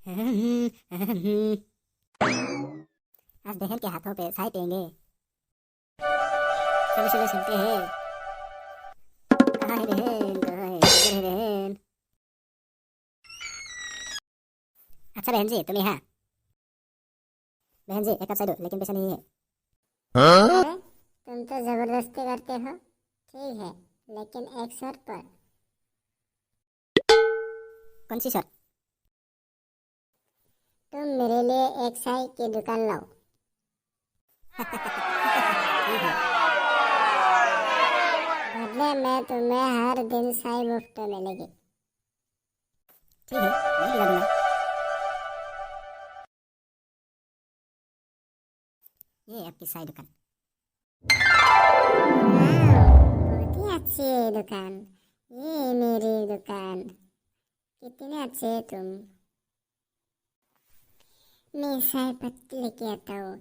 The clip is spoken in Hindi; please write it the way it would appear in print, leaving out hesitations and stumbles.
आज बहन के हाथों पे चाय पियेंगे। चलो चलो चलते हैं। कहाँ है बहन, कहाँ है, किधर है बहन? अच्छा बहन जी, तुम यहाँ। बहन जी, एक कप चाय दो, लेकिन पैसा नहीं है। अरे तुम तो जबरदस्ती करते हो। ठीक है, लेकिन एक शर्त पर। कौन सी शर्त? तुम मेरे लिए एक चाय की दुकान लाओ। ठीक है। बदले में तुम्हें हर दिन चाय मुफ्त मिलेगी। ठीक है, मैं दिला दूंगा। ये आपकी चाय दुकान। वाह, बहुत ही अच्छी है ये दुकान। ये मेरी दुकान। कितने अच्छे हो तुम। मैं चाय पत्ती लेके आता हूँ।